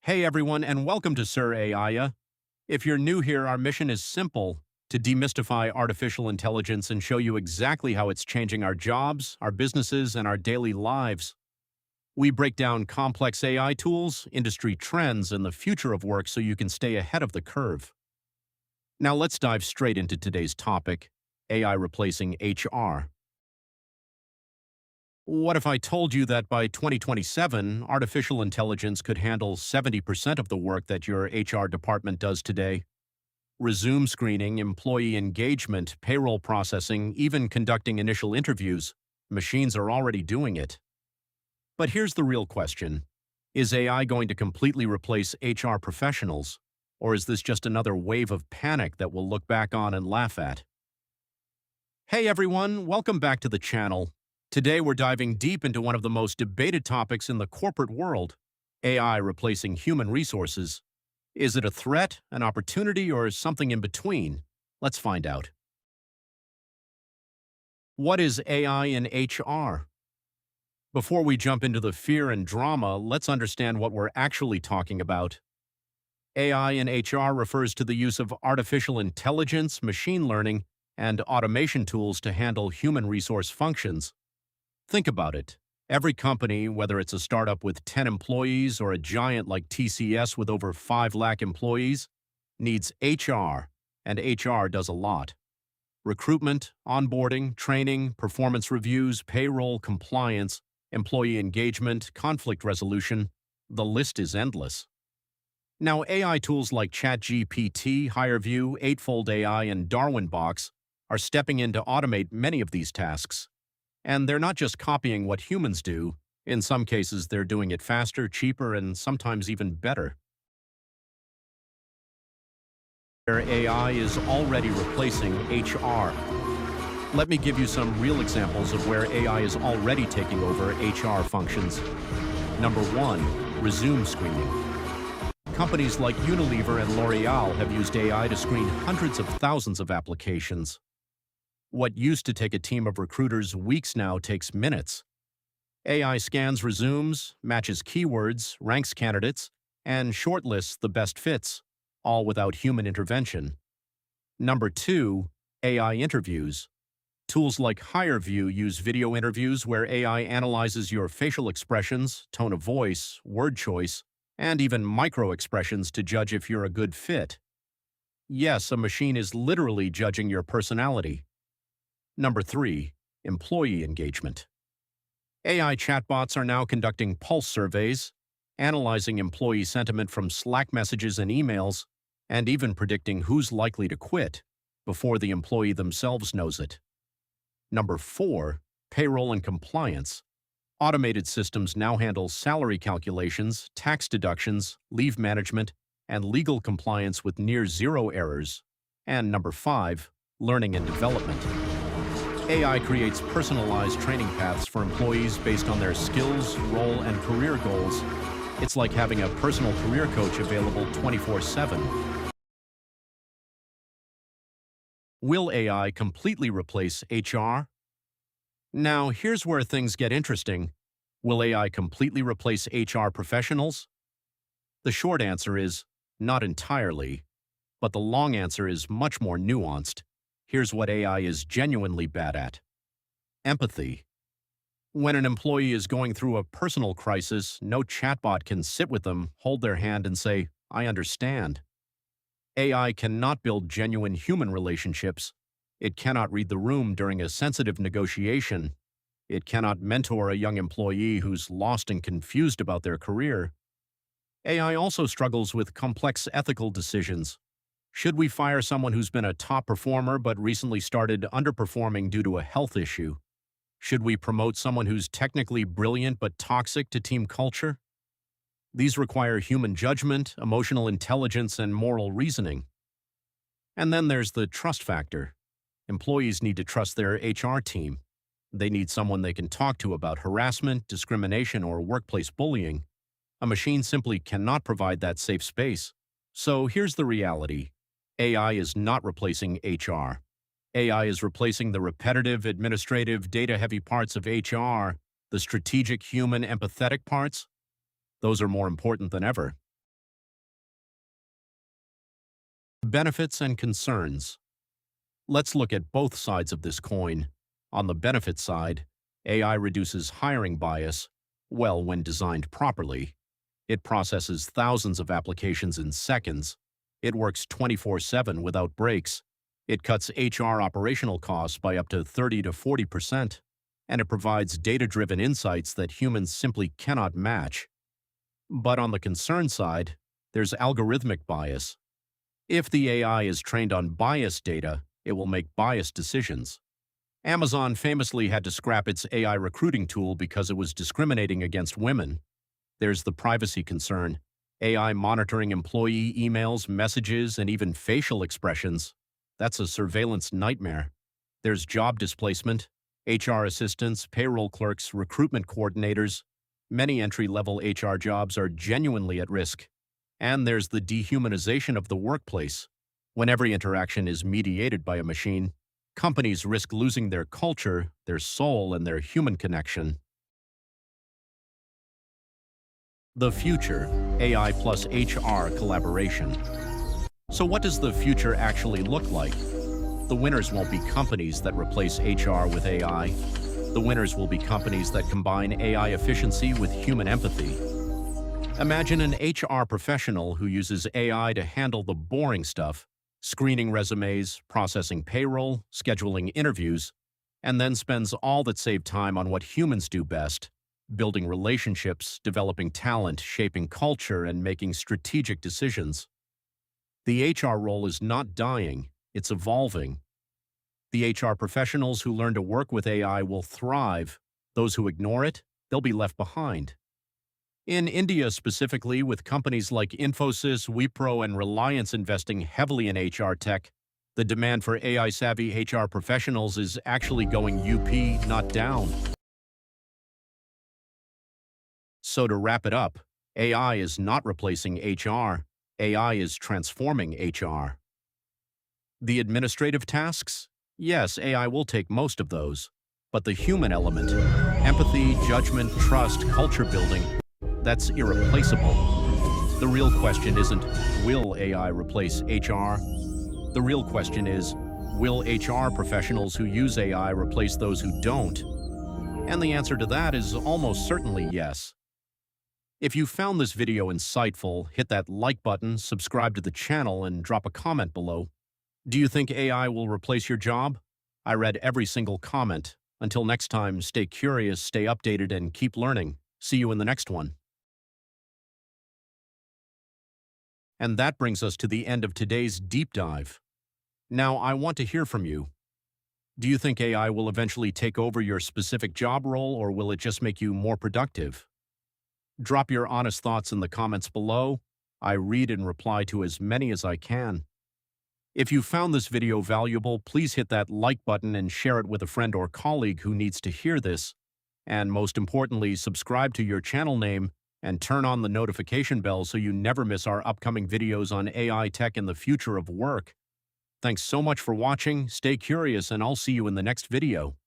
Hey everyone, and welcome to serAIya. If you're new here, our mission is simple: to demystify artificial intelligence and show you exactly how it's changing our jobs, our businesses, and our daily lives. We break down complex AI tools, industry trends, and the future of work so you can stay ahead of the curve. Now let's dive straight into today's topic: AI replacing HR. What if I told you that by 2027, artificial intelligence could handle 70% of the work that your HR department does today? Resume screening, employee engagement, payroll processing, even conducting initial interviews. Machines are already doing it. But here's the real question. Is AI going to completely replace HR professionals? Or is this just another wave of panic that we'll look back on and laugh at? Hey everyone, welcome back to the channel. Today we're diving deep into one of the most debated topics in the corporate world: AI replacing human resources. Is it a threat, an opportunity, or something in between? Let's find out. What is AI in HR? Before we jump into the fear and drama, let's understand what we're actually talking about. AI in HR refers to the use of artificial intelligence, machine learning, and automation tools to handle human resource functions. Think about it. Every company, whether it's a startup with 10 employees or a giant like TCS with over 5 lakh employees, needs HR, and HR does a lot. Recruitment, onboarding, training, performance reviews, payroll, compliance, employee engagement, conflict resolution, the list is endless. Now, AI tools like ChatGPT, HireVue, Eightfold AI, and Darwinbox are stepping in to automate many of these tasks. And they're not just copying what humans do. In some cases, they're doing it faster, cheaper, and sometimes even better. Where AI is already replacing HR. Let me give you some real examples of where AI is already taking over HR functions. Number 1. Resume screening. Companies like Unilever and L'Oreal have used AI to screen hundreds of thousands of applications. What used to take a team of recruiters weeks now takes minutes. AI scans resumes, matches keywords, ranks candidates, and shortlists the best fits, all without human intervention. Number 2. AI interviews. Tools like HireVue use video interviews where AI analyzes your facial expressions, tone of voice, word choice, and even micro-expressions to judge if you're a good fit. Yes, a machine is literally judging your personality. Number 3. Employee engagement. AI chatbots are now conducting pulse surveys, analyzing employee sentiment from Slack messages and emails, and even predicting who's likely to quit before the employee themselves knows it. Number 4. Payroll and compliance. Automated systems now handle salary calculations, tax deductions, leave management, and legal compliance with near zero errors. And number 5. Learning and development. AI creates personalized training paths for employees based on their skills, role, and career goals. It's like having a personal career coach available 24/7. Will AI completely replace HR? Now, here's where things get interesting. Will AI completely replace HR professionals? The short answer is not entirely, but the long answer is much more nuanced. Here's what AI is genuinely bad at: empathy. When an employee is going through a personal crisis, no chatbot can sit with them, hold their hand, and say, "I understand." AI cannot build genuine human relationships. It cannot read the room during a sensitive negotiation. It cannot mentor a young employee who's lost and confused about their career. AI also struggles with complex ethical decisions. Should we fire someone who's been a top performer but recently started underperforming due to a health issue? Should we promote someone who's technically brilliant but toxic to team culture? These require human judgment, emotional intelligence, and moral reasoning. And then there's the trust factor. Employees need to trust their HR team. They need someone they can talk to about harassment, discrimination, or workplace bullying. A machine simply cannot provide that safe space. So here's the reality. AI is not replacing HR. AI is replacing the repetitive, administrative, data-heavy parts of HR, the strategic, human, empathetic parts. Those are more important than ever. Benefits and concerns. Let's look at both sides of this coin. On the benefit side, AI reduces hiring bias, well, when designed properly. It processes thousands of applications in seconds. It works 24/7 without breaks. It cuts HR operational costs by up to 30 to 40%, and it provides data-driven insights that humans simply cannot match. But on the concern side, there's algorithmic bias. If the AI is trained on biased data, it will make biased decisions. Amazon famously had to scrap its AI recruiting tool because it was discriminating against women. There's the privacy concern. AI monitoring employee emails, messages, and even facial expressions. That's a surveillance nightmare. There's job displacement. HR assistants, payroll clerks, recruitment coordinators. Many entry-level HR jobs are genuinely at risk. And there's the dehumanization of the workplace. When every interaction is mediated by a machine, companies risk losing their culture, their soul, and their human connection. The future, AI plus HR collaboration. So what does the future actually look like? The winners won't be companies that replace HR with AI. The winners will be companies that combine AI efficiency with human empathy. Imagine an HR professional who uses AI to handle the boring stuff, screening resumes, processing payroll, scheduling interviews, and then spends all that saved time on what humans do best: building relationships, developing talent, shaping culture, and making strategic decisions. The HR role is not dying, it's evolving. The HR professionals who learn to work with AI will thrive. Those who ignore it, they'll be left behind. In India specifically, with companies like Infosys, Wipro, and Reliance investing heavily in HR tech, the demand for AI-savvy HR professionals is actually going up, not down. So to wrap it up, AI is not replacing HR. AI is transforming HR. The administrative tasks? Yes, AI will take most of those. But the human element, empathy, judgment, trust, culture building, that's irreplaceable. The real question isn't, will AI replace HR? The real question is, will HR professionals who use AI replace those who don't? And the answer to that is almost certainly yes. If you found this video insightful, hit that like button, subscribe to the channel, and drop a comment below. Do you think AI will replace your job? I read every single comment. Until next time, stay curious, stay updated, and keep learning. See you in the next one. And that brings us to the end of today's deep dive. Now, I want to hear from you. Do you think AI will eventually take over your specific job role, or will it just make you more productive? Drop your honest thoughts in the comments below. I read and reply to as many as I can. If you found this video valuable, please hit that like button and share it with a friend or colleague who needs to hear this. And most importantly, subscribe to your channel name and turn on the notification bell so you never miss our upcoming videos on AI tech and the future of work. Thanks so much for watching, stay curious, and I'll see you in the next video.